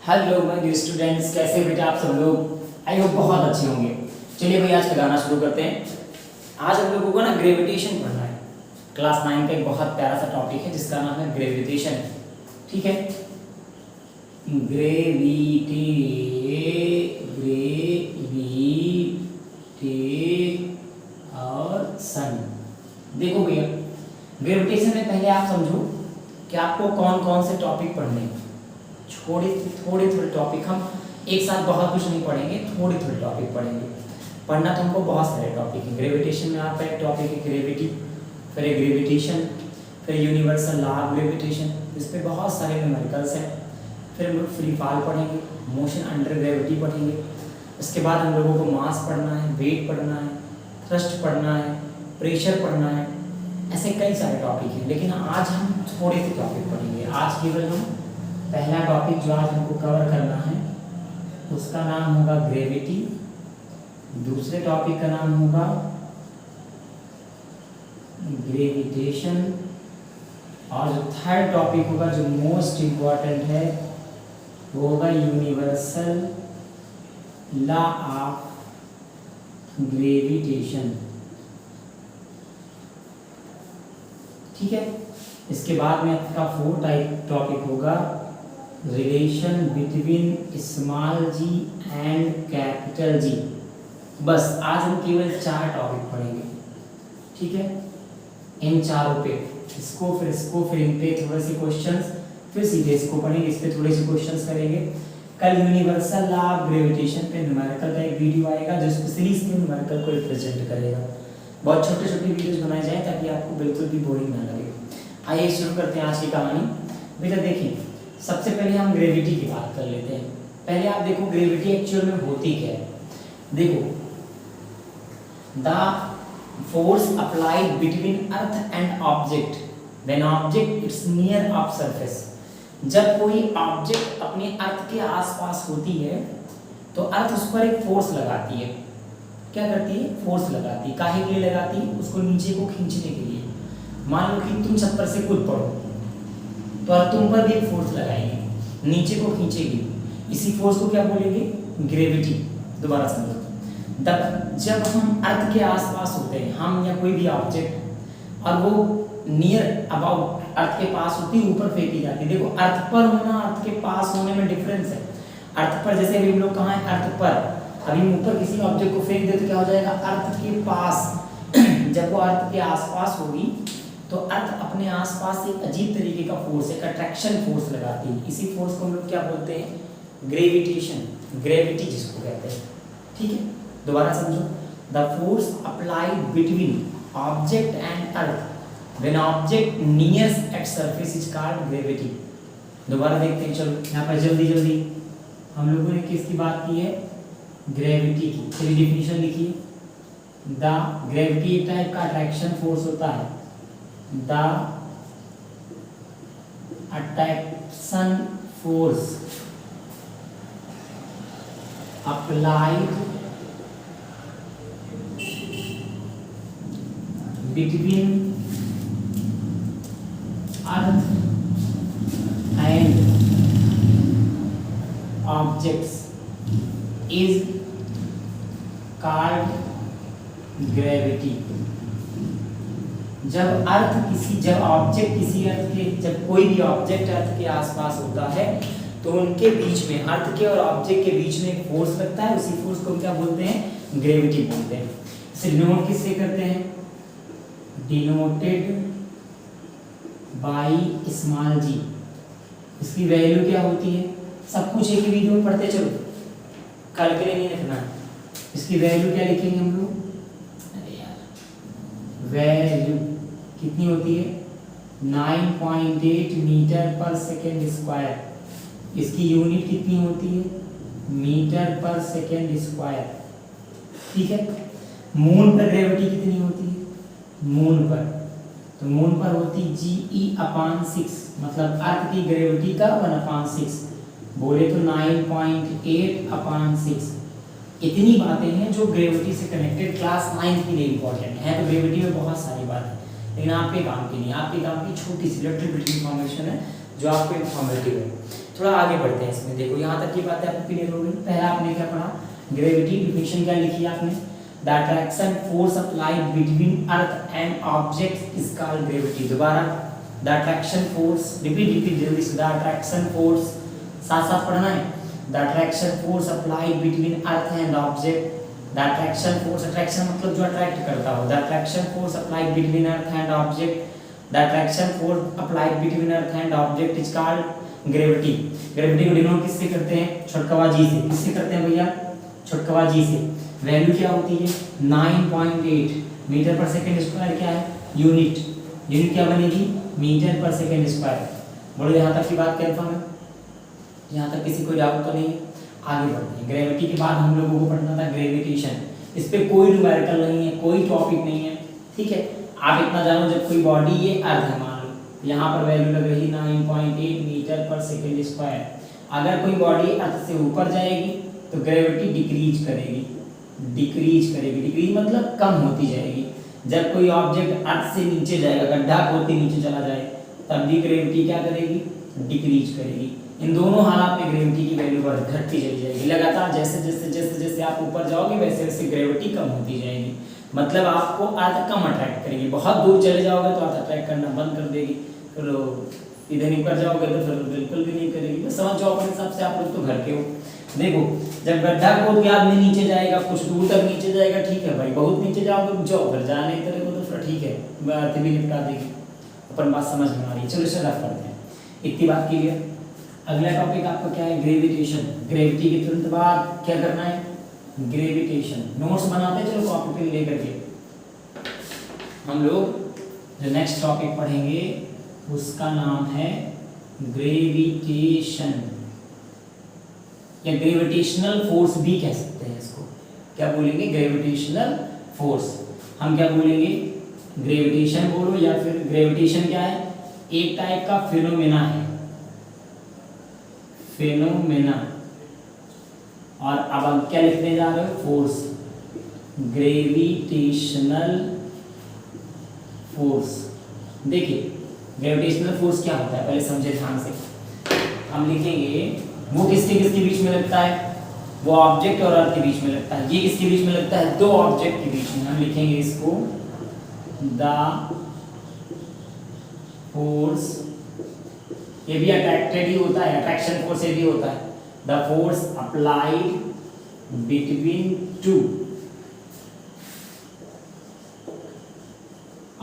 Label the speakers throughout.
Speaker 1: Hello my dear students, कैसे बेटा आप सब लोग। आई होप बहुत अच्छे होंगे। चलिए भाई आज का गाना शुरू करते हैं। आज हम लोगों को ना ग्रेविटेशन पढ़ना है। क्लास 9 का एक बहुत प्यारा सा टॉपिक है जिसका नाम है ग्रेविटेशन। ठीक है, ग्रेविटेशन। देखो भैया, ग्रेविटेशन में पहले आप समझो कि आपको कौन कौन से टॉपिक पढ़ने हैं। थोड़े टॉपिक, हम एक साथ बहुत कुछ नहीं पढ़ेंगे, थोड़े टॉपिक पढ़ेंगे। पढ़ना तो हमको बहुत सारे टॉपिक हैं। ग्रेविटेशन में आपका एक टॉपिक है ग्रेविटी, फिर एक ग्रेविटेशन, फिर यूनिवर्सल लॉ ऑफ ग्रेविटेशन, इस पर बहुत सारे न्यूमेरिकल्स हैं। फिर हम लोग फ्री फॉल पढ़ेंगे, मोशन अंडर ग्रेविटी पढ़ेंगे। उसके बाद हम लोगों को मास पढ़ना है, वेट पढ़ना है, थ्रस्ट पढ़ना है, प्रेशर पढ़ना है। ऐसे कई सारे टॉपिक हैं, लेकिन आज हम थोड़े से टॉपिक पढ़ेंगे। आज केवल हम पहला टॉपिक जो आज हमको कवर करना है उसका नाम होगा ग्रेविटी। दूसरे टॉपिक का नाम होगा ग्रेविटेशन, और जो थर्ड टॉपिक होगा जो मोस्ट इम्पॉर्टेंट है वो होगा यूनिवर्सल लॉ ऑफ ग्रेविटेशन। ठीक है, इसके बाद में आपका फोर्थ टॉपिक होगा relation between small G and capital G. बस आज हम केवल 4 टॉपिक पढ़ेंगे। ठीक है, इन चारों पे इसको फिर इन पे थोड़े से क्वेश्चंस, फिर सीधे इसको पढ़ेंगे, इस पे थोड़े से क्वेश्चंस करेंगे। कल यूनिवर्सल लॉ ऑफ ग्रेविटेशन पे न्यूमेरिकल का एक वीडियो आएगा जो स्पेशली इसके न्यूमेरिकल को रिप्रेजेंट करेगा। बहुत छोटे वीडियोस बनाए जाएं ताकि आपको बिल्कुल भी बोरिंग ना लगे। आइए शुरू करते हैं आज की कहानी। बेटा देखिए, सबसे पहले हम ग्रेविटी की बात कर लेते हैं। पहले आप देखो ग्रेविटी एक्चुअल में होती क्या है। देखो, the force applied between earth and object when object it's near of surface. जब कोई ऑब्जेक्ट अपने अर्थ के आसपास होती है तो अर्थ उस पर एक फोर्स लगाती है। क्या करती है? फोर्स लगाती है। काहे के लिए लगाती है? उसको नीचे को खींचने के लिए। मान लो कि तुम छत पर से कूद पड़ो तो अर्थ तुम पर भी एक फोर्स लगाएगी, नीचे को खींचेगी। इसी फोर्स को क्या बोलेंगे? ग्रेविटी। दोबारा समझो, जब हम अर्थ के आसपास होते हैं, हम या कोई भी ऑब्जेक्ट, और वो नियर अबाउट अर्थ के पास होती है, ऊपर फेंकी जाती है। देखो, अर्थ पर होना अर्थ के पास होने में डिफरेंस है। अर्थ पर जैसे अभी हम लोग कहाँ हैं? अर्थ पर। अभी ऊपर किसी ऑब्जेक्ट को फेंक दे तो क्या हो जाएगा? अर्थ के पास। जब वो अर्थ के आसपास होगी तो अर्थ अपने आसपास एक अजीब तरीके का फोर्स, एक अट्रैक्शन फोर्स लगाती है। इसी फोर्स को हम लोग क्या बोलते हैं? ग्रेविटेशन, ग्रेविटी जिसको कहते हैं। ठीक है, दोबारा समझो, the force applied between object and earth when object nears at surface is called gravity. दोबारा देखते हैं, चलो यहाँ पर जल्दी हम लोगों ने किसकी बात की है? ग्रेविटी की। चलिए डिफिनेशन लिखिए। द ग्रेविटी एक टाइप का अट्रैक्शन फोर्स होता है। The attraction force applied between earth and objects is called gravity. जब कोई भी ऑब्जेक्ट अर्थ के आसपास होता है तो उनके बीच में, अर्थ के और ऑब्जेक्ट के बीच में एक फोर्स लगता है। उसी फोर्स को क्या बोलते हैं? ग्रेविटी बोलते हैं। इसे डिनोट किससे करते हैं? डिनोटेड बाय स्मॉल जी। इसकी वैल्यू क्या होती है? सब कुछ एक ही वीडियो में पढ़ते चलो, कल के लिए नहीं रखना। इसकी वैल्यू क्या लिखेंगे हम लोग? अरे यार, वैल्यू कितनी होती है? 9.8 मीटर पर सेकेंड स्क्वायर। इसकी यूनिट कितनी होती है? मीटर पर सेकेंड स्क्वायर। ठीक है, मून पर ग्रेविटी कितनी होती है? मून पर होती GE/6, मतलब अर्थ की ग्रेविटी का 1/6, बोले तो 9.8/6। इतनी बातें हैं जो ग्रेविटी से कनेक्टेड क्लास 9 के लिए इंपॉर्टेंट है। तो ग्रेविटी में बहुत सारी बातें, लेकिन आपके काम की नहीं, आपके काम की छोटी सी लिटिल बिट इंफॉर्मेशन है जो आपको इंफॉर्मेटिव है। थोड़ा आगे बढ़ते हैं इसमें। देखो यहाँ तक की बातें आपको क्लियर हो गई। पहला आपने क्या पढ़ा, ग्रेविटी डिफिनेशन क्या लिखी आपने, the attraction force applied between earth and object is called gravity. दोबारा, द अट्रैक्शन फोर्स, रिपीट जल्दी से, द अट्रैक्शन फोर्स, साथ साथ पढ़ना है, the attraction force applied between earth and object, the attraction force, attraction मतलब जो अट्रैक्ट करता हो, the attraction force applied between earth and object, the attraction force applied between earth and object is called gravity. Gravity को denote किससे करते हैं, छोटकवा जी से। किससे करते हैं भैया, छोटकवा जी से। वैल्यू क्या होती है 9.8 मीटर पर सेकंड स्क्वायर, क्या है यूनिट, यूनिट क्या बनेगी मीटर पर सेकंड स्क्वायर। बोलो यहाँ तक की बात कंफर्म है, यहाँ तक किसी को डाउट तो नहीं है। आगे बढ़ते हैं, ग्रेविटी के बाद हम लोगों को पढ़ना था ग्रेविटेशन। इस पे कोई न्यूमेरिकल नहीं है, कोई टॉपिक नहीं है, ठीक है। आप इतना जानो, जब कोई बॉडी ये अर्थ है मान लो, यहाँ पर वैल्यू लग रही 9.8 मीटर पर सेकंड स्क्वायर। अगर कोई बॉडी अर्थ से ऊपर जाएगी तो ग्रेविटी डिक्रीज करेगी, डिक्रीज करेगी, डिक्रीज मतलब कम होती जाएगी। जब कोई ऑब्जेक्ट अर्थ से नीचे जाएगा, गड्ढा खोदते नीचे चला जाए, तब भी ग्रेविटी क्या करेगी, डिक्रीज करेगी। इन दोनों हालात में ग्रेविटी की वैल्यू घटती चली जाएगी लगातार। जैसे जैसे जैसे जैसे आप ऊपर जाओगे वैसे वैसे ग्रेविटी कम होती जाएगी। मतलब आपको अर्थ कम अट्रैक्ट करेगी, बहुत दूर चले जाओगे तो अर्थ अट्रैक्ट करना बंद कर देगी, फिर इधर ऊपर जाओगे तो फिर बिल्कुल भी नहीं करेगी। बस समझ जाओ अपने हिसाब से, आप लोग तो घर के हो। देखो, जब गड्ढा खोद के आदमी नीचे जाएगा, कुछ दूर तक नीचे जाएगा, ठीक है भाई, बहुत नीचे जाओगे जाओ, फिर जाने की तरह को तो फिर ठीक है, अर्थ भी निपटा देगी। अपन बात समझ में आ रही है, चलो इसे रफ करते हैं, इतनी बात क्लियर। अगला टॉपिक आपका क्या है, ग्रेविटेशन। ग्रेविटी के तुरंत बाद क्या करना है, ग्रेविटेशन। नोट्स बनाते हैं, चलो कॉपी पे लेकर के हम लोग जो नेक्स्ट टॉपिक पढ़ेंगे उसका नाम है ग्रेविटेशन, या ग्रेविटेशनल फोर्स भी कह सकते हैं इसको। क्या बोलेंगे, ग्रेविटेशनल फोर्स। हम क्या बोलेंगे, ग्रेविटेशन बोलो, या फिर ग्रेविटेशन क्या है, एक टाइप का फिनोमेना है, फिनोमेना। और अब हम क्या लिखने जा रहे हो, फोर्स, ग्रेविटेशनल फोर्स। देखिए ग्रेविटेशनल फोर्स क्या होता है पहले समझे ध्यान से। हम लिखेंगे वो किसके किसके बीच में लगता है, वो ऑब्जेक्ट और अर्थ के बीच में लगता है। ये किसके बीच में लगता है, दो ऑब्जेक्ट के बीच में। हम लिखेंगे इसको द फोर्स, ये भी अट्रैक्टेड ही होता है, अट्रैक्शन फोर्स ये भी होता है। The force applied between two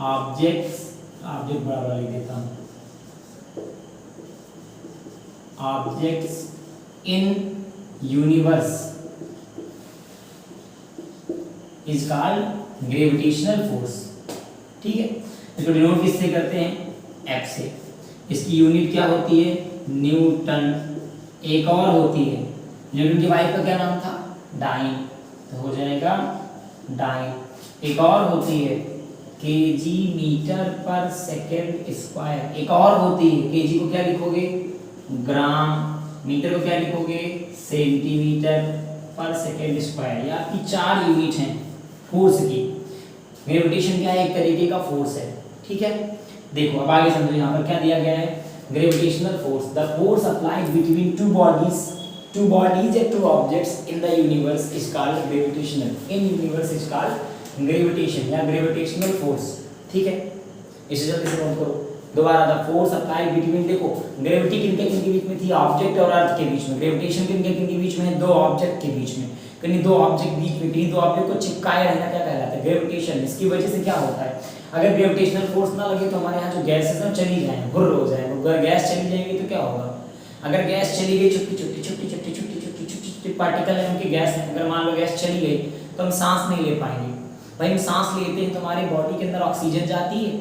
Speaker 1: objects, object बराबर लिख देता हूं, objects in universe is called gravitational force. ठीक है, इसको डिनोट किससे करते हैं, एफ से। इसकी यूनिट क्या होती है, न्यूटन। एक और होती है, न्यूटन की वाइफ का क्या नाम था, डाइन, तो हो जाएगा डाइन। एक और होती है केजी मीटर पर सेकेंड स्क्वायर। एक और होती है, केजी को क्या लिखोगे, ग्राम, मीटर को क्या लिखोगे, सेंटीमीटर पर सेकेंड स्क्वायर। ये आपकी चार यूनिट हैं फोर्स की। ग्रेविटेशन क्या है, एक तरीके का फोर्स है। ठीक है, देखो अब आगे समझो, यहाँ पर क्या दिया गया है, gravitational force, the force applied between two bodies या two objects in the universe is called gravitational, in universe is called gravitation या ग्रेविटेशनल फोर्स। ठीक है, इसे जल्दी से नोट करो। दोबारा, द फोर्स अप्लाइड बिटवीन, देखो ग्रेविटी किनके किनके बीच में थी, ऑब्जेक्ट और अर्थ के बीच में। ग्रेविटेशन किनके किनके बीच में है, दो ऑब्जेक्ट के बीच में। कहीं दो ऑब्जेक्ट बीच में, कहीं दो ऑब्जेक्ट को चिपकाए रहना क्या कहलाता है, ग्रेविटेशन। इसकी वजह से क्या होता है, अगर ग्रेविटेशनल फोर्स ना लगे तो हमारे यहाँ जो गैसेस हैं चली जाएंगे, हुर्र हो जाएंगे। अगर गैस चली जाएगी तो क्या होगा, अगर गैस चली गई, छोटी छोटी छोटी छोटी छोटी छोटी छोटी छोटी पार्टिकल है उनकी गैस है, अगर मान लो गैस चली गई तो हम सांस नहीं ले पाएंगे। भाई हम सांस लेते हैं तो हमारी बॉडी के अंदर ऑक्सीजन जाती है,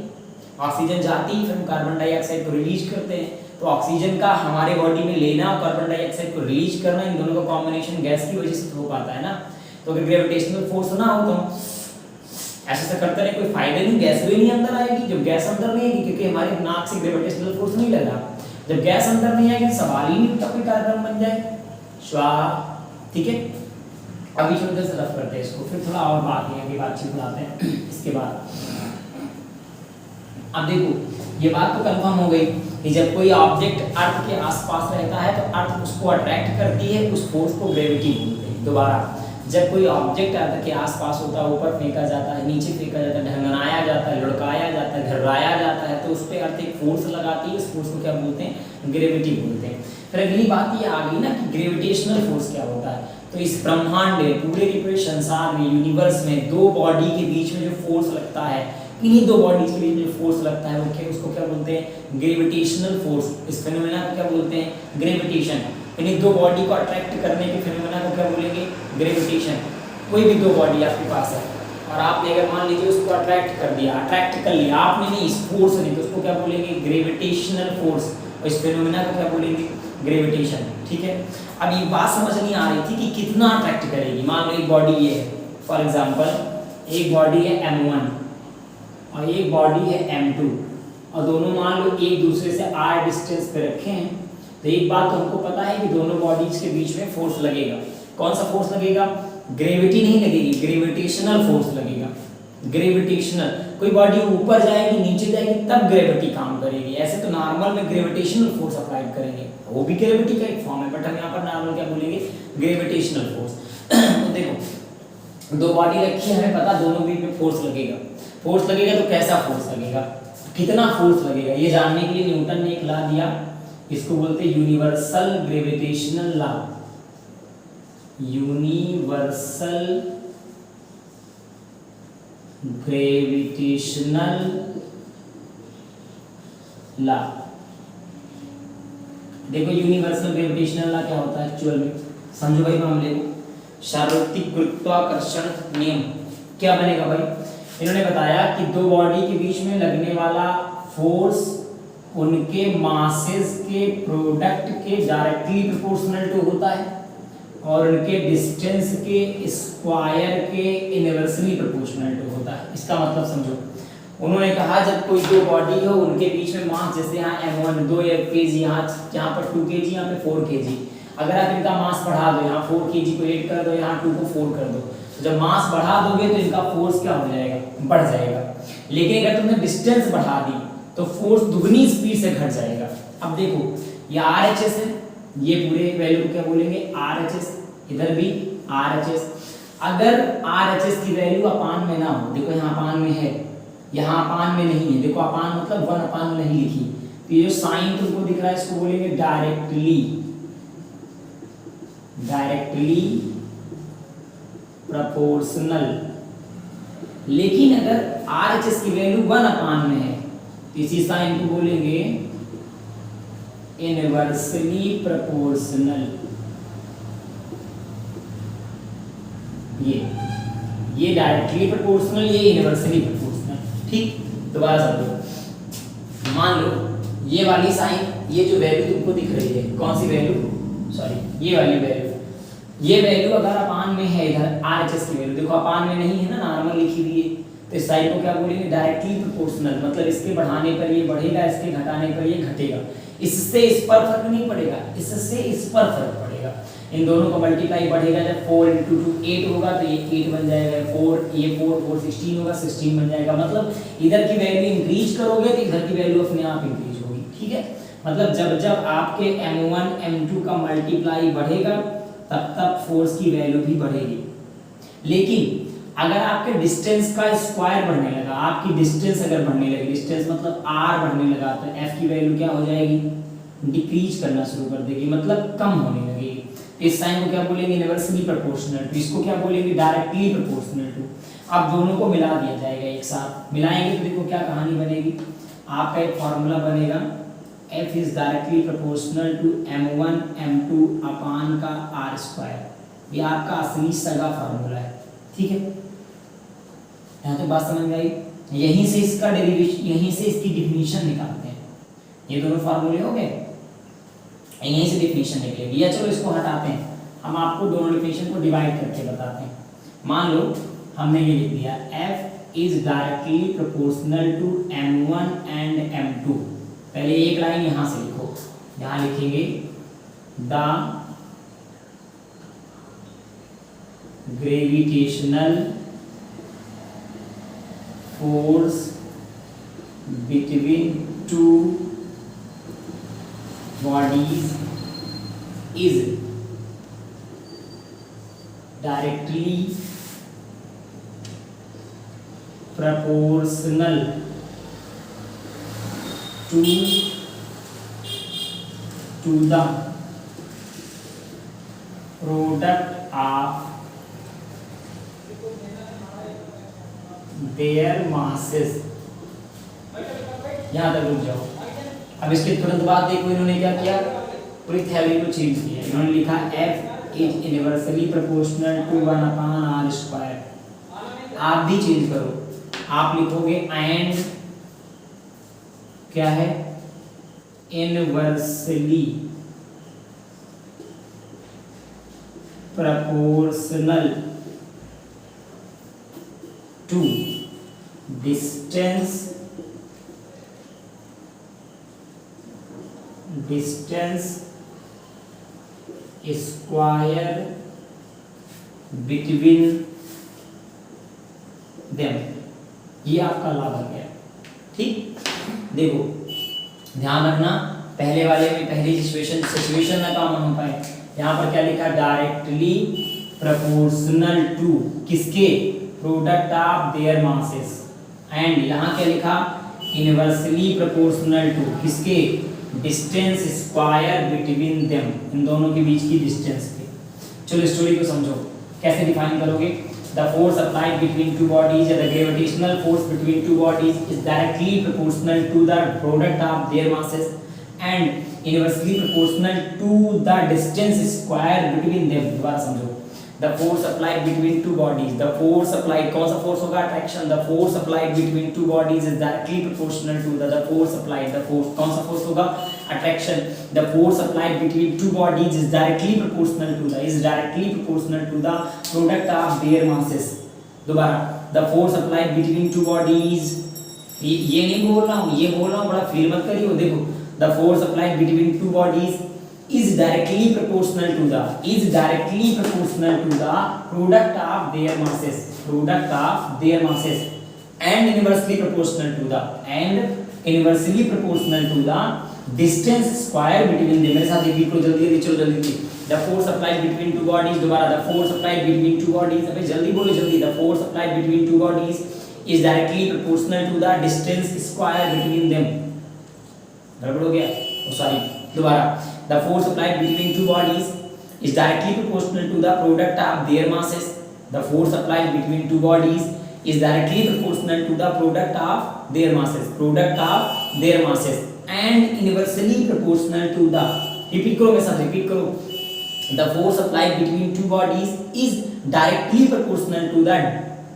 Speaker 1: ऑक्सीजन जाती है, फिर हम कार्बन डाइऑक्साइड को रिलीज करते हैं। तो ऑक्सीजन का हमारे बॉडी में लेना और कार्बन डाइऑक्साइड को रिलीज करना, इन दोनों का कॉम्बिनेशन गैस की वजह से हो पाता है ना। तो अगर ग्रेविटेशनल फोर्स ना हो तो हम ऐसा करते रहे, कोई फायदा नहीं, गैस भी नहीं अंदर आएगी। जब गैस अंदर नहीं आएगी, क्योंकि हमारे नाक से ग्रेविटेशनल फोर्स नहीं लगा, जब गैस अंदर नहीं आएगी सवाल ही नहीं उठता कोई कार्यक्रम बन जाए। स्वाहा। ठीक है, अभी छोटे से रफ करते हैं इसको, फिर थोड़ा और बात है, आगे बातचीत बनाते हैं इसके बाद। अब देखो ये बात तो कंफर्म हो गई कि जब कोई ऑब्जेक्ट अर्थ के आसपास रहता है तो अर्थ उसको अट्रैक्ट करती है, उस फोर्स को ग्रेविटी बोलते हैं। दोबारा, जब कोई ऑब्जेक्ट अर्थ के आसपास होता है, ऊपर फेंका जाता है, नीचे फेंका जाता है, ढंगनाया जाता है, लुढ़काया जाता है, घरराया जाता है, तो उस पर अर्थ एक फोर्स लगाती है, उस फोर्स को क्या बोलते हैं? ग्रेविटी बोलते हैं। फिर अगली बात ये आ गई ना कि ग्रेविटेशनल फोर्स क्या होता है। तो इस ब्रह्मांड में, पूरे संसार में, यूनिवर्स में दो बॉडी के बीच में जो फोर्स लगता है, इन्हीं दो बॉडीज के बीच में जो फोर्स लगता है वो क्या, उसको क्या बोलते हैं? Gravitational force. इस फिनोमेना को क्या बोलते हैं? ग्रेविटेशन। इन्हीं दो बॉडी को अट्रैक्ट करने के फिनोमेना को क्या बोलेंगे? ग्रेविटेशन। कोई भी दो बॉडी आपके पास है और आपने अगर मान लीजिए उसको अट्रैक्ट कर दिया, अट्रैक्ट कर लिया आपने, नहीं, इस फोर्स ने, तो उसको क्या बोलेंगे? Gravitational force. और इस फिनोमेना को क्या बोलेंगे? ग्रेविटेशन। ठीक है। अब ये बात समझ नहीं आ रही थी कि कितना अट्रैक्ट करेगी। मान लो एक बॉडी ये है, फॉर एग्जांपल एक बॉडी है m1 और एक बॉडी है m2 और दोनों मान लो एक दूसरे से r डिस्टेंस पे रखे हैं, तो एक बात तो हमको पता है कि दोनों बॉडीज के बीच में फोर्स लगेगा। कौन सा फोर्स लगेगा? ग्रेविटी नहीं लगेगी, ग्रेविटेशनल फोर्स लगेगा। ग्रेविटेशनल। कोई बॉडी ऊपर जाएगी, नीचे जाएगी, तब ग्रेविटी काम करेगी। ऐसे तो नॉर्मल में ग्रेविटेशनल फोर्स अप्लाई करेंगे, वो भी ग्रेविटी का एक फॉर्म है, बट हम यहाँ पर नॉर्मल क्या बोलेंगे? Gravitational force. तो देखो, दो बॉडी रखी है, हमें पता दोनों बीच में फोर्स लगेगा। फोर्स लगेगा तो कैसा फोर्स लगेगा, कितना फोर्स लगेगा, ये जानने के लिए न्यूटन ने एक लॉ दिया, इसको बोलते हैं universal gravitational law. Universal gravitational law. देखो यूनिवर्सल ग्रेविटेशनल लॉ क्या होता है एक्चुअल में, समझो भाई मामले को। सार्वत्रिक गुरुत्वाकर्षण नियम क्या बनेगा भाई? इन्होंने बताया कि दो बॉडी के बीच में लगने वाला फोर्स उनके मासेस के प्रोडक्ट के डायरेक्टली प्रोपोर्शनल टू होता है और उनके डिस्टेंस के स्क्वायर के इनवर्सली प्रोपोर्शनल टू होता है। इसका मतलब समझो, उन्होंने कहा जब कोई दो बॉडी हो उनके बीच में मास, जैसे यहाँ m1 2 kg, यहाँ पर 2 kg, यहाँ पे 4 kg, अगर आप इनका मास बढ़ा दो, यहाँ 4 kg को 8 कर दो, यहाँ 2 को 4 कर दो, तो जब मास बढ़ा दोगे तो इनका फोर्स क्या हो जाएगा? बढ़ जाएगा। लेकिन अगर तुमने डिस्टेंस बढ़ा दी तो फोर्स दुगनी स्पीड से घट जाएगा। अब देखो ये RHS है, ये पूरे वैल्यू को क्या बोलेंगे? RHS। इधर भी RHS। अगर RHS की वैल्यू अपान में ना हो, देखो यहाँ अपान में है, यहाँ अपान में नहीं है, देखो अपान मतलब 1 अपान में नहीं लिखी, तो ये जो साइन तुमको दिख रहा है इसको बोलेंगे डायरेक्टली प्रोपोर्शनल। लेकिन अगर RHS की वैल्यू 1 अपान में है तो इसी साइन को बोलेंगे इनवर्सली प्रोपोर्शनल। ये डायरेक्टली प्रोपोर्शनल, ये इनवर्सली प्रोपोर्शनल। ठीक, दोबारा समझो। मान लो ये वाली साइन, ये जो वैल्यू तुमको दिख रही है, कौन सी वैल्यू? सॉरी, ये वाली वैल्यू, ये वैल्यू अगर अपान में है, इधर RHS की वैल्यू देखो अपान में नहीं है ना, नॉर्मल लिखी हुई है, तो इस साइड को क्या बोलेंगे? Directly proportional. मतलब इसके बढ़ाने पर ये बढ़ेगा, इसके घटाने पर ये घटेगा। इससे इस पर फर्क नहीं पड़ेगा, इससे इस पर फर्क पड़ेगा। इन दोनों का मल्टीप्लाई बढ़ेगा, जब 4 × 2 8 होगा तो ये 8 बन जाएगा, 4 16 होगा, 16 बन जाएगा। मतलब इधर की वैल्यू इंक्रीज करोगे तो इधर की वैल्यू अपने आप इंक्रीज होगी। ठीक है, मतलब जब जब आपके m1 m2 का मल्टीप्लाई बढ़ेगा तब तब फोर्स की वैल्यू भी बढ़ेगी। लेकिन अगर आपके डिस्टेंस का स्क्वायर बढ़ने लगा, आपकी डिस्टेंस अगर बढ़ने लगी, डिस्टेंस मतलब r बढ़ने लगा, तो f की वैल्यू क्या हो जाएगी? डिक्रीज करना शुरू कर देगी, मतलब कम होने लगेगी। इस साइन को क्या बोलेंगे? Inversely proportional to. इसको क्या बोलेंगे? Directly proportional to. अब दोनों को मिला दिया जाएगा, एक साथ मिलाएंगे तो देखो क्या कहानी बनेगी। आपका एक फॉर्मूला बनेगा, f is directly proportional to m1 m2 upon का r²। ये आपका असली सगा फार्मूला है। ठीक है, यहाँ तो बात समझ में आई। यहीं से इसका डेरिवेशन, यहीं से इसकी डिफिनीशन निकालते हैं। ये दोनों फार्मूले हो गए, यहीं से डिफिनीशन निकलेगी। या चलो इसको हटाते हैं, हम आपको दोनों डिफिनीशन को डिवाइड करके बताते हैं। मान लो हमने ये लिख दिया, f is directly proportional to m1 and m2। पहले एक लाइन यहाँ से लिखो, यहाँ लिखेंगे the gravitational force between two bodies is directly proportional to the product of their masses। यहां तक रुक जाओ। अब इसके तुरंत बाद देखो इन्होंने क्या किया, पूरी थ्योरी को चेंज किया। इन्होंने लिखा F is inversely proportional to 1/r²। आप भी चेंज करो, आप लिखोगे एंड क्या है, inversely proportional to distance square between them। ये आपका ला बन गया। ठीक, देखो ध्यान रखना, पहले वाले में पहली सिचुएशन ना काम हो पाए। यहाँ पर क्या लिखा, डायरेक्टली प्रोपोर्शनल टू किसके, product of their masses. And यहाँ क्या लिखा, इनवर्सली प्रोपोर्शनल टू किसके, डिस्टेंस स्क्वायर बिटवीन देम, इन दोनों के बीच की डिस्टेंस के। चलो स्टोरी को समझो, कैसे डिफाइन करोगे। The force applied between two bodies, the gravitational force between two bodies is directly proportional to the product of their masses and inversely proportional to the distance square between them। दोबारा समझो, the force applied between two bodies, the force applied, कौन सा force होगा, attraction। the force applied between two bodies is directly proportional to the force applied, the force कौन सा force होगा, attraction। the force applied between two bodies is directly proportional to the product of their masses। दोबारा, the force applied between two bodies, ये नहीं बोल रहा हूँ, ये बोल रहा हूँ, बड़ा फील मत करिए। देखो, the force applied between two bodies is directly proportional to the product of their masses and inversely proportional to the distance square between them। मेरे साथ एक को जल्दी चलो जल्दी। the force applied between two bodies, दोबारा the force applied between two bodies, अबे जल्दी बोलो जल्दी। the force applied between two bodies is directly proportional to the distance square between them। गड़बड़ हो गया, सॉरी, दोबारा। the force applied between two bodies is directly proportional to the product of their masses। the force applied between two bodies is directly proportional to the product of their masses and inversely proportional to the, repeat करो मेरे साथ, repeat करो। the force applied between two bodies is directly proportional to the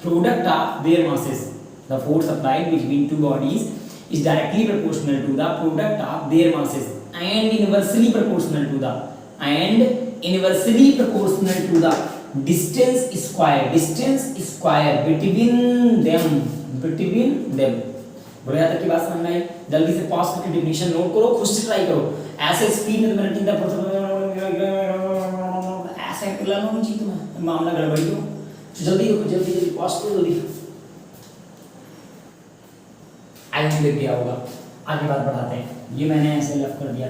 Speaker 1: product of their masses। the force applied between two bodies is directly proportional to the product of their masses and inversely proportional to the distance square between them। बोलो यहाँ तक की बात समझ में आई। जल्दी से pause करके डेफिनेशन नोट करो, खुद से ट्राई करो। ऐसे स्पीड में तुम्हें रटिंग ऐसे करना नहीं चाहिए तुम्हें, मामला गड़बड़ी हो। जल्दी पॉज करो जल्दी। आई होप लग गया होगा। आगे बात बढ़ाते हैं। ये मैंने ऐसे लेफ्ट कर दिया,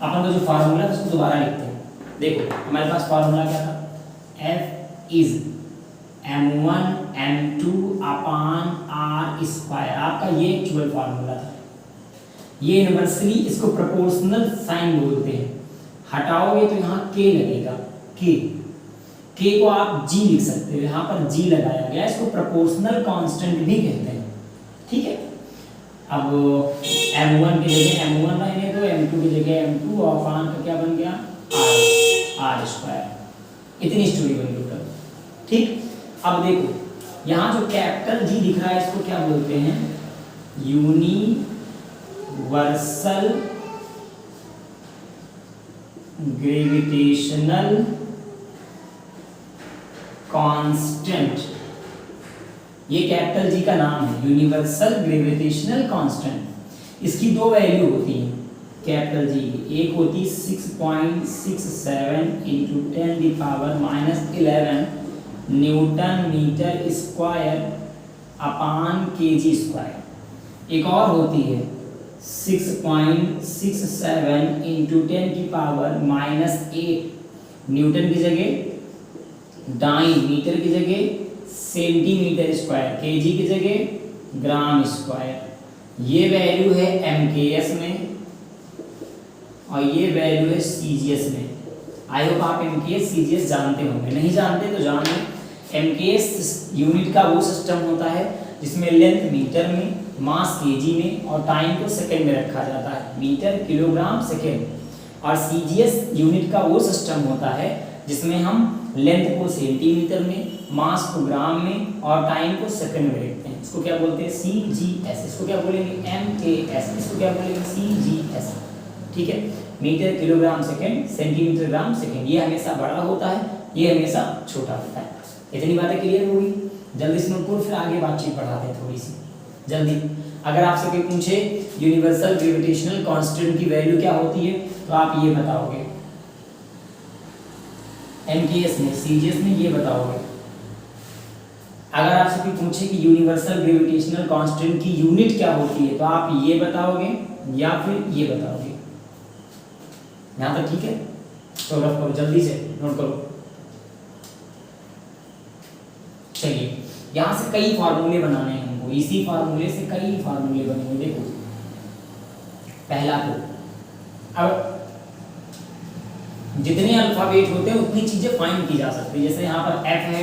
Speaker 1: अपन का जो फार्मूला है उसको दोबारा लिखते हैं। देखो हमारे पास फार्मूला क्या था, F is m1 m2 upon r²। आपका ये एक्चुअल फार्मूला था। ये इनवर्सली, इसको प्रोपोर्शनल साइन बोलते हैं। हटाओगे तो यहाँ k लगेगा, k को आप g लिख सकते हो, यहाँ पर g लगाया गया, इसको प्रोपोर्शनल कांस्टेंट भी कहते हैं। ठीक है, अब m1 की जगह m1 रहने दो, m2 की जगह m2 और अपान का क्या बन गया, r²। इतनी स्टोरी बनी टोटल। ठीक, अब देखो यहाँ जो कैपिटल G दिख रहा है इसको क्या बोलते हैं, यूनिवर्सल ग्रेविटेशनल कांस्टेंट। ये कैपिटल G का नाम है, यूनिवर्सल ग्रेविटेशनल कांस्टेंट। इसकी दो वैल्यू होती हैं कैपिटल G की, एक होती 6.67 × 10⁻⁻11 newton metre square upon kg square. एक और होती है 6.67 इंटू 10 की पावर -8 न्यूटन की जगह, डाई मीटर की जगह सेंटीमीटर स्क्वायर, केजी की जगह ग्राम स्क्वायर। ये वैल्यू है MKS में और ये वैल्यू है CGS में। आई होप आप MKS CGS जानते होंगे, नहीं जानते तो जान लें। MKS यूनिट का वो सिस्टम होता है जिसमें लेंथ मीटर में, मास केजी में और टाइम को सेकंड में रखा जाता है, मीटर किलोग्राम सेकंड। और CGS यूनिट का वो सिस्टम होता है जिसमें हम लेंथ को सेंटीमीटर में, मास को ग्राम में और टाइम को सेकंड में रखते हैं। इसको क्या बोलते हैं? CGS। इसको क्या बोलेंगे? MKS। इसको क्या बोलेंगे? CGS। ठीक है, metre kilogram second, centimetre gram second. ये हमेशा बड़ा होता है, ये हमेशा छोटा होता है। इतनी बातें क्लियर होगी? जल्दी से नोट करो, फिर आगे बातचीत बढ़ाते हैं थोड़ी सी जल्दी। अगर आपसे कोई पूछे यूनिवर्सल ग्रेविटेशनल कांस्टेंट की वैल्यू क्या होती है तो आप ये बताओगे, MKS में, CGS में ये बताओगे। अगर आपसे कोई पूछे कि यूनिवर्सल ग्रेविटेशनल कांस्टेंट की यूनिट क्या होती है तो आप ये बताओगे या फिर ये बताओगे। यहाँ तक ठीक है? तो रफ करो, जल्दी से नोट करो। चलिए, यहाँ से कई फार्मूले बनाने हैं हमको, इसी फार्मूले से कई फार्मूले बनेंगे। देखो पहला तो अब जितने अल्फाबेट होते हैं उतनी चीजें फाइंड की जा सकती है। जैसे यहाँ पर F है,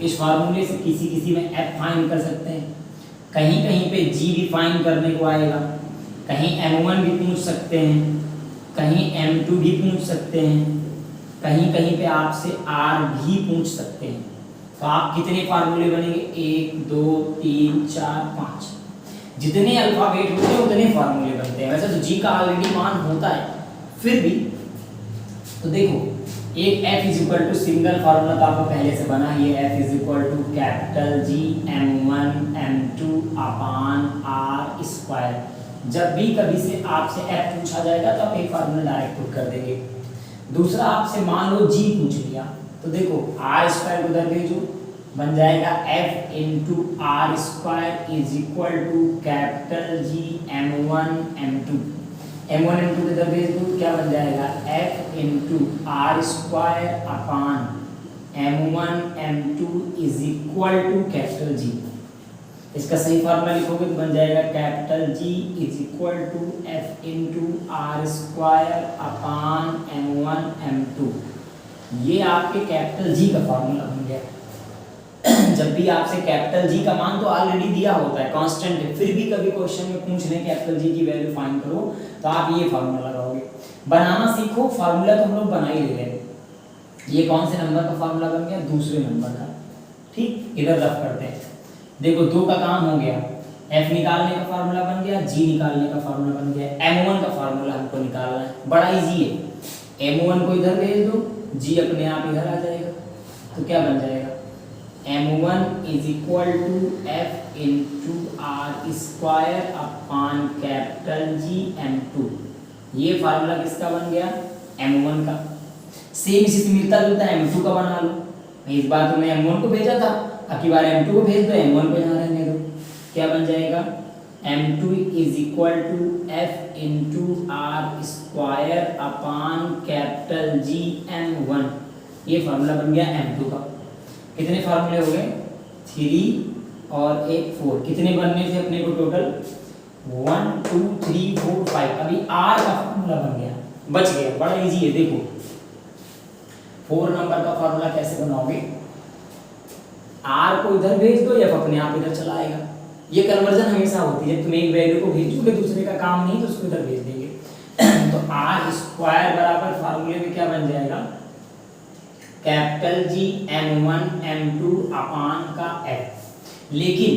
Speaker 1: इस फार्मूले से किसी में F फाइंड कर सकते हैं, कहीं कहीं पे G भी फाइंड करने को आएगा, कहीं M1 भी पूछ सकते हैं, कहीं M2 भी पूछ सकते हैं, कहीं कहीं पे आपसे R भी पूछ सकते हैं। तो आप कितने फार्मूले बनेंगे? 1 2 3 4 5। जितने अल्फाबेट होते हैं उतने फार्मूले बनते हैं। वैसे तो G का ऑलरेडी मान होता है, फिर भी तो देखो एक F is equal to single formula तो आपको पहले से बना है, ये F is equal to capital G M1 M2 upon R square. जब भी कभी से आपसे F पूछा जाएगा तो आप एक फार्मूला डायरेक्ट पुट कर देंगे। दूसरा आपसे मान लो G पूछ लिया तो देखो R स्क्वायर को उधर भेजो, बन जाएगा F into R square is equal to capital G M1 M2। M1 M2 के इधर भेज दो, क्या बन जाएगा? F into R square upon M1 M2 is equal to capital G। इसका सही फार्मूला लिखोगे तो बन जाएगा capital G is equal to F into R square upon M1 M2। ये आपके कैपिटल G का फार्मूला बन गया। जब भी आपसे कैपिटल G का मान तो ऑलरेडी दिया होता है, कांस्टेंट है, फिर भी कभी क्वेश्चन में पूछ लें कैपिटल G की वैल्यू फाइंड करो तो आप ये फार्मूला लगाओगे। बनाना सीखो, फार्मूला तो हम लोग बना ही ले रहे हैं। ये कौन से नंबर का फार्मूला बन गया? दूसरे नंबर का। ठीक, इधर रफ करते हैं। देखो 2 का काम हो गया, F निकालने का फार्मूला बन गया, G निकालने का फार्मूला बन गया, M1 का फार्मूला हमको निकालना है, बड़ा इजी है। M1 को इधर भेज दो, G अपने आप इधर आ जाएगा, तो क्या बन जाएगा? M1 is equal to F into R square upon capital G M2। ये फार्मूला किसका बन गया? M1 का। सेम इसी से मिलता जुलता है, M2 का बना लो। इस बार तो मैं M1 को भेजा था, अब की बार M2 को भेज दो, M1 को यहाँ रहने दो। क्या बन जाएगा? M2 is equal to F into R square upon capital G M1। ये फार्मूला बन गया M2 का। कितने फार्मूले हो गए? 3 और 1 4। कितने बनने थे अपने को टोटल? 1 2 3 4 5। अभी R का फार्मूला बन गया, बच गया, बड़ा इजी है। देखो 4 नंबर का फार्मूला कैसे बनाओगे? R को इधर भेज दो या अपने आप इधर चला आएगा। ये कन्वर्जन हमेशा होती है, तुम एक वैल्यू को भेजोगे, दूसरे का काम नहीं तो उसको इधर भेज देंगे। तो R स्क्वायर बराबर फार्मूले में क्या बन जाएगा? Capital G M1 M2 upon का F। लेकिन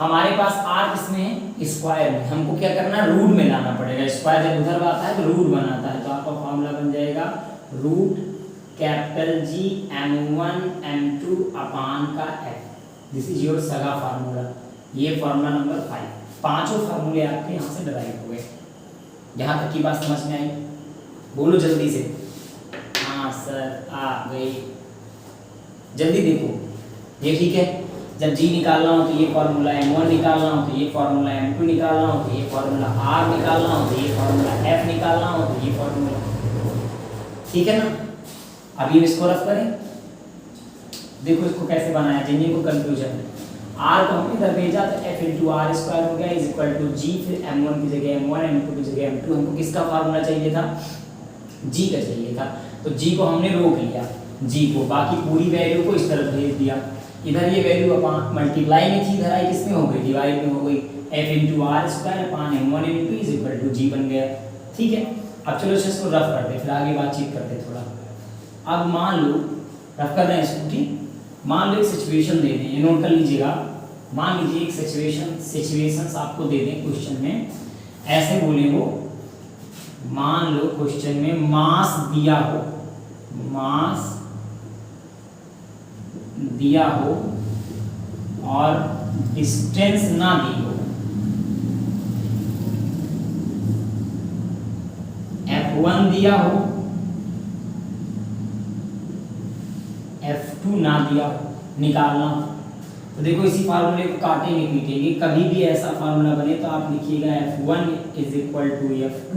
Speaker 1: हमारे पास R किसमें है? स्क्वायर में। हमको क्या करना? रूट में लाना पड़ेगा। स्क्वायर जब उधर आता है तो रूट बनाता है, तो आपका फार्मूला बन जाएगा root capital G M1 M2 upon का F। दिस इज योर सगा फार्मूला। ये फार्मूला नंबर 5। पांचों फार्मूले आपके यहाँ से डराइव हो गए। यहाँ तक की बात समझ में आई? बोलो जल्दी से। हाँ सर आ गई। जल्दी देखो, ये ठीक है। जब जी निकालना हो तो ये फार्मूला, M1 निकालना हो तो ये फार्मूला, M2 निकालना हो तो ये फार्मूला, R निकालना हो तो ये फार्मूला, F निकालना हो तो ये फार्मूला। ठीक है ना। अभी इसको रफ करें, देखो इसको कैसे बनाया, जिन्हें को कंफ्यूजन है। R को हमने इधर भेजा तो F इंटू आर स्क्वायर हो गया इज इक्वल टू जी, फिर M1 की जगह M1, M2 की जगह M2। हमको किसका फार्मूला चाहिए था, जी का चाहिए था, तो जी को हमने रोक लिया, जी को, बाकी पूरी वैल्यू को इस तरफ भेज दिया। इधर ये वैल्यू अपन मल्टीप्लाई में थी, इधर आई किसमें हो गई, डिवाइड में हो गई। F into r square upon M1 into is equal to G बन गया। ठीक है, अब चलो इसको रफ करते हैं, फिर आगे बातचीत करते हैं थोड़ा। अब मान लो रफ कर रहे हैं इसको, ठीक। मान लो एक सिचुएशन दे दें, ये नोट कर लीजिएगा। मान लीजिए एक सिचुएशंस आपको दे दें क्वेश्चन में, ऐसे बोले वो, मान लो क्वेश्चन में मास दिया हो, मास दिया हो और डिस्टेंस ना दी हो, F1 दिया हो, F2 ना दिया हो, निकालना हो। तो देखो इसी फार्मूले को काटेंगे पीटेंगे, कभी भी ऐसा फार्मूला बने तो आप लिखिएगा F1 is equal to F2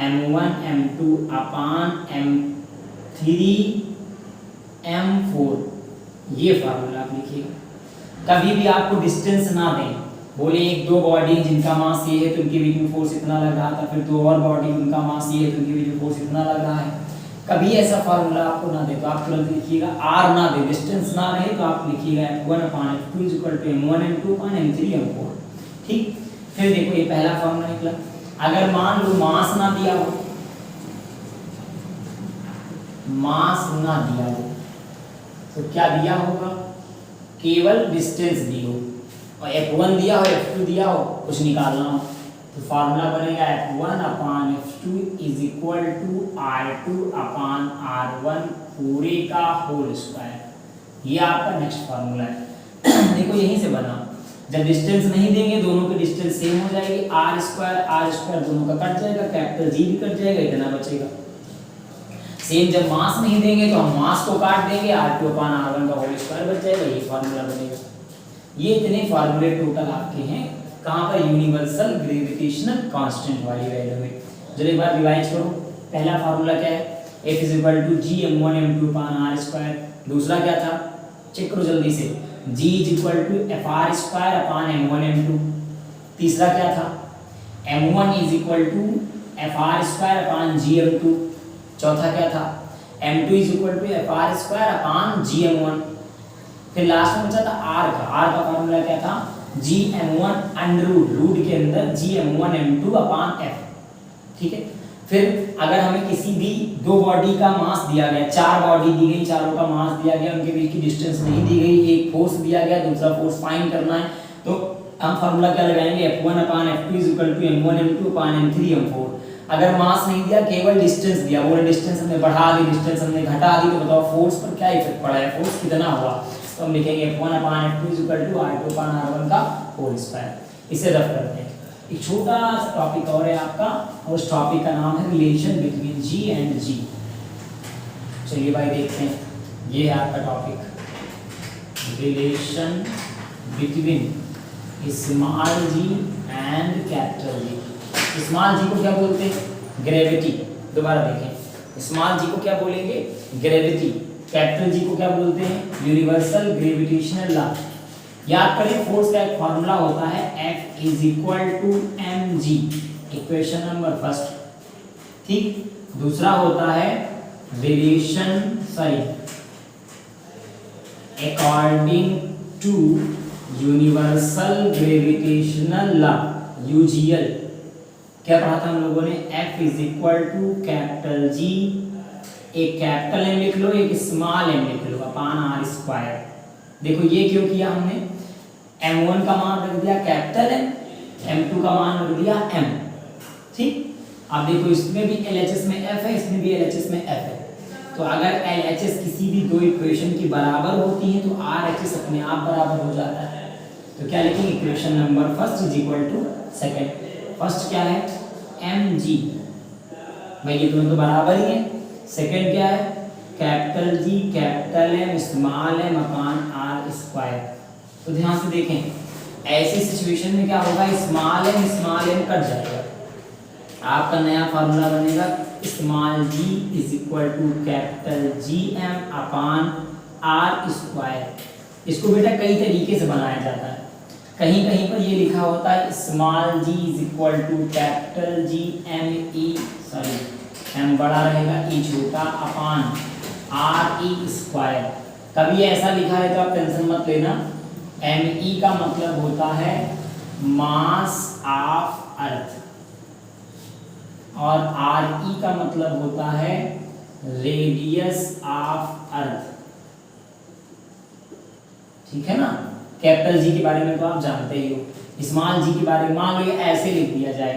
Speaker 1: M1 M2 upon M3 M4, ये फार्मूला आप लिखिएगा। कभी भी आपको डिस्टेंस ना दें, बोले एक दो बॉडी जिनका मास ये है तो उनके बीच में फोर्स इतना लग रहा था, फिर दो और बॉडी उनका मास ये है तो उनके बीच में फोर्स इतना लग रहा है, कभी ऐसा फार्मूला आपको ना दे तो आप तुरंत लिखिएगा, आर ना दे, डिस्टेंस ना रहे तो आप लिखिएगा F1 upon F2 is equal to M1 M2 upon M3 M4। ठीक, फिर देखो ये पहला फार्मूला निकला। अगर मान लो मास ना दिया हो, मास ना दिया हो तो क्या दिया होगा, केवल डिस्टेंस दी हो, और F1 दिया हो F2 दिया हो, कुछ निकालना हो, तो फार्मूला बनेगा F1 upon F2 is equal to R2 upon R1 पूरे का होल स्क्वायर। ये आपका नेक्स्ट फार्मूला है। देखो यहीं से बना, जब डिस्टेंस नहीं देंगे दोनों की डिस्टेंस सेम हो जाएगी, R स्क्वायर दोनों का कट जाएगा, कैपिटल G भी कट जाएगा, इतना बचेगा। सेम जब मास नहीं देंगे तो हम मास को काट देंगे, R2 अपान R1 का होल स्क्वायर बच जाएगा, ये फार्मूला बनेगा। ये इतने फार्मूले टोटल आपके हैं, कहाँ पर, यूनिवर्सल ग्रेविटेशनल कांस्टेंट वाली वैल्यू में। चलो एक बार रिवाइज करो, पहला फार्मूला क्या है, F is equal to G M1 M2 upon R square. दूसरा क्या था, चेक करो जल्दी से, G is equal to FR square upon M1 M2। तीसरा क्या था, M1 is equal to FR square upon G M2। चौथा क्या था, M2 is equal to FR square upon G M1। फिर लास्ट में बचा था R का फार्मूला क्या था, GM1 अंडर रूट के अंदर GM1 M2 अपान F। ठीक है, फिर अगर हमें किसी भी दो बॉडी का मास दिया गया, चार बॉडी दी गई, चारों का मास दिया गया, उनके बीच की डिस्टेंस नहीं दी गई, एक फोर्स दिया गया, दूसरा फोर्स फाइंड करना है, तो हम फार्मूला क्या लगाएंगे, F1 upon F2 is equal to M1 M2 upon M3 M4। अगर मास नहीं दिया, केवल डिस्टेंस दिया, बोले डिस्टेंस हमने बढ़ा दी, डिस्टेंस हमने घटा दी, तो बताओ फोर्स पर क्या इफेक्ट पड़ा है, फोर्स कितना हुआ, तो हम लिखेंगे F1 upon F2 is equal to R2 upon R1 का होल स्क्वायर। इसे रफ करते हैं। एक छोटा सा टॉपिक और है आपका, और उस टॉपिक का नाम है relation between G and G। चलिए भाई देखते हैं, ये है आपका topic, relation between small g and capital G। Small g को क्या बोलते हैं, ग्रेविटी। दोबारा देखें, स्मॉल g को क्या बोलेंगे, ग्रेविटी। कैपिटल G को क्या बोलते हैं, यूनिवर्सल ग्रेविटेशनल लॉ। याद करें, फोर्स का एक फार्मूला होता है F is equal to mg, equation number first. ठीक, दूसरा होता है relation according to universal gravitational law, UGL। क्या पढ़ा था हम लोगों ने, F is equal to capital G, एक कैपिटल M लिख लो, एक स्मॉल m लिख लो, अपान R स्क्वायर। देखो ये क्यों किया हमने, M1 का मान रख दिया कैपिटल M, M2 का मान रख दिया M। ठीक, अब देखो इसमें भी LHS में F है, इसमें भी LHS में F है, तो अगर LHS किसी भी दो इक्वेशन की बराबर होती है तो RHS अपने आप बराबर हो जाता है। तो क्या लिखेंगे, equation number first is equal to second. First क्या है, mg, भाई ये दोनों तो बराबर ही है। सेकंड क्या है, capital G capital M small m अपान R स्क्वायर। तो ध्यान से देखें, ऐसी सिचुएशन में क्या होगा, स्मॉल एम कट जाएगा, आपका नया फार्मूला बनेगा small g is equal to capital G M upon R square. इसको बेटा कई तरीके से बनाया जाता है, कहीं कहीं पर ये लिखा होता है small g is equal to capital G M E, sorry M बड़ा रहेगा ई छोटा, अपान आर ई स्क्वायर। कभी ऐसा लिखा है तो आप टेंशन मत लेना, एम ई का मतलब होता है मास ऑफ अर्थ और आर ई का मतलब होता है रेडियस ऑफ अर्थ, ठीक है ना। कैपिटल जी के बारे में तो आप जानते ही हो, स्मॉल जी के बारे में मान लो ये ऐसे लिख दिया जाए,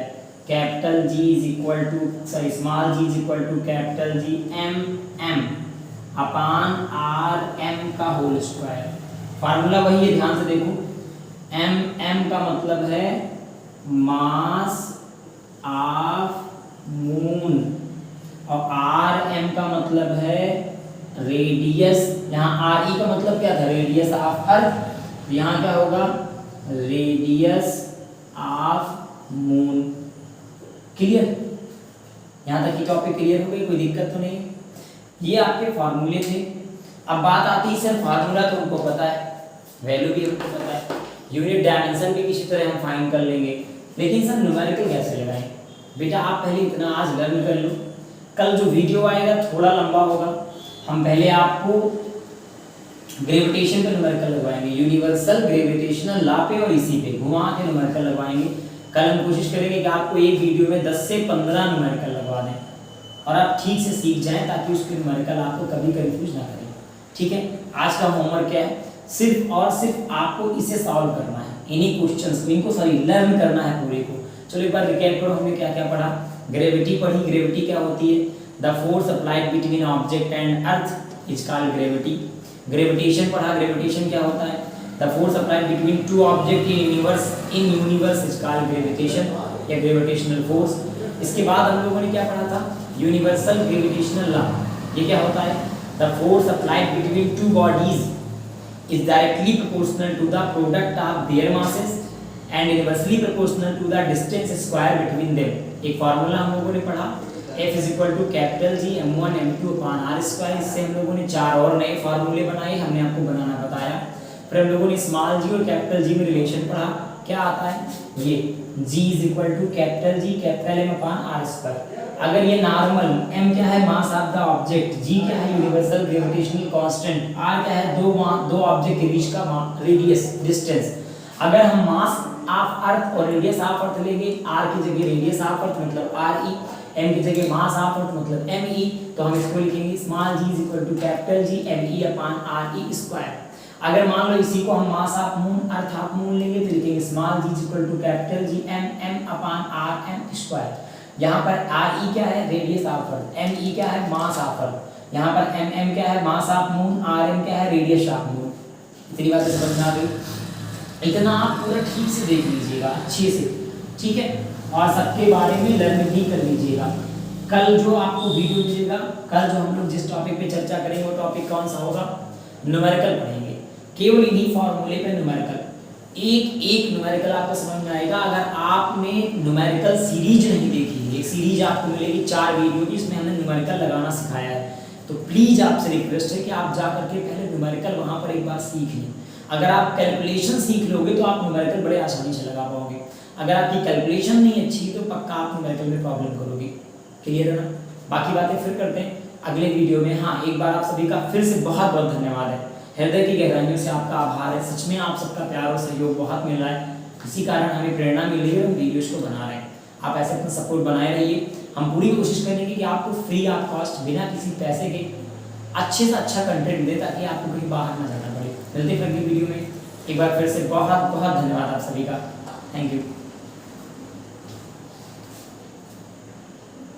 Speaker 1: capital G is equal to sorry small G is equal to capital G M M upon R M का होल स्क्वायर। फार्मूला वही है, ध्यान से देखो, एम एम का मतलब है मास ऑफ मून और आर एम का मतलब है रेडियस, यहाँ आर ई का मतलब क्या था, रेडियस ऑफ अर्थ, यहाँ क्या होगा रेडियस ऑफ मून। क्लियर, यहाँ तक की टॉपिक क्लियर हो गई, कोई दिक्कत तो नहीं। ये आपके फार्मूले थे। अब बात आती है सर फार्मूला तो हमको पता है, वैल्यू भी हमको पता है, यूनिट डायमेंशन भी किसी तरह हम फाइंड कर लेंगे, लेकिन सर न्यूमेरिकल कैसे लगाएं। बेटा आप पहले इतना आज लर्न कर लो, कल जो वीडियो आएगा थोड़ा लंबा होगा, हम पहले आपको ग्रेविटेशन पे न्यूमेरिकल लगवाएंगे, यूनिवर्सल ग्रेविटेशनल लॉ पे और इसी पे घुमा के न्यूमेरिकल लगवाएंगे। कल हम कोशिश करेंगे कि आपको एक वीडियो में 10 से 15 न्यूमेरिकल लगवा दें और आप ठीक से सीख जाएं ताकि उसके न्यूमेरिकल आपको कभी कंफ्यूज ना करें, ठीक है। आज का होमवर्क क्या है, सिर्फ और सिर्फ आपको इसे सॉल्व करना है, इन्हीं क्वेश्चंस को, इनको सॉरी लर्न करना है पूरे को। चलो एक बार रिकैप करो, हमने क्या क्या पढ़ा। ग्रेविटी पढ़ी, ग्रेविटी क्या होती है, the force applied between object and earth is called gravity. Gravitation पढ़ा, ग्रेविटेशन क्या होता है, the force applied between to object in universe is called gravitation या ग्रेविटेशनल फोर्स। इसके बाद हम लोगों ने क्या पढ़ा था, यूनिवर्सल ग्रेविटेशनल लॉ। ये क्या होता है, the force applied between two bodies is directly proportional to the product of their masses and inversely proportional to the distance square between them. एक फार्मूला हम लोगों ने पढ़ा, F is equal to capital G m1 m2 upon R square. इससे हम लोगों ने 4 और नए फार्मूले बनाए, हमने आपको बनाना बताया। फिर हम लोगों ने स्मॉल जी और कैपिटल जी में रिलेशन पढ़ा, क्या आता है ये G is equal to capital G capital M upon R square. अगर ये नॉर्मल, M क्या है mass of the object, G क्या है यूनिवर्सल ग्रेविटेशनल कांस्टेंट, R क्या है दो ऑब्जेक्ट के बीच का रेडियस डिस्टेंस। अगर हम मास ऑफ अर्थ और रेडियस ऑफ अर्थ लेंगे, R की जगह रेडियस ऑफ अर्थ मतलब RE, M की जगह मास ऑफ अर्थ मतलब ME, तो हम इसको लिखेंगे small g is equal to capital G ME upon RE square. अगर मान लो इसी को हम mass of moon earth of moon लेंगे तो लिखेंगे small g is equal to capital G MM upon RM square. यहाँ पर RE क्या है रेडियस ऑफ अर्थ, ME क्या है मास ऑफ अर्थ, यहाँ पर MM क्या है मास ऑफ मून, RM क्या है रेडियस ऑफ मून। इतनी बातें समझ में आ गई, इतना आप पूरा ठीक से देख लीजिएगा अच्छे से, ठीक है, और सबके बारे में लर्न भी कर लीजिएगा। कल जो आपको वीडियो मिलेगा, कल जो हम लोग जिस टॉपिक पे चर्चा करेंगे वो टॉपिक कौन सा होगा, न्यूमेरिकल पढ़ेंगे, केवल इन्हीं फॉर्मूले पे न्यूमेरिकल, एक एक न्यूमेरिकल आपको समझ में आएगा। अगर आपने न्यूमेरिकल सीरीज नहीं देखी, एक सीरीज आपको मिलेगी 4 वीडियो की, इसमें हमने न्यूमेरिकल लगाना सिखाया है, तो प्लीज आपसे रिक्वेस्ट है कि आप जा करके पहले न्यूमेरिकल वहां पर एक बार सीख लें। अगर आप कैलकुलेशन सीख लोगे तो आप न्यूमेरिकल बड़े आसानी से लगा पाओगे, अगर आपकी कैलकुलेशन नहीं अच्छी तो पक्का आप न्यूमेरिकल में प्रॉब्लम करोगे। क्लियर है ना, बाकी बातें फिर करते हैं अगले वीडियो में। हाँ, एक बार आप सभी का फिर से बहुत बहुत धन्यवाद है, हृदय की गहराइयों से आपका आभार है, सच में आप सबका प्यार और सहयोग बहुत मिल रहा है, इसी कारण हमें प्रेरणा मिल रही है, हम वीडियोज को बना रहे हैं। आप ऐसे अपना सपोर्ट बनाए रहिए, हम पूरी कोशिश करेंगे कि आपको फ्री ऑफ कॉस्ट बिना किसी पैसे के अच्छे से अच्छा कंटेंट दे, ताकि आपको कहीं बाहर ना जाना पड़े। मिलते हैं अगली वीडियो में, एक बार फिर से बहुत बहुत धन्यवाद आप सभी का, थैंक यू।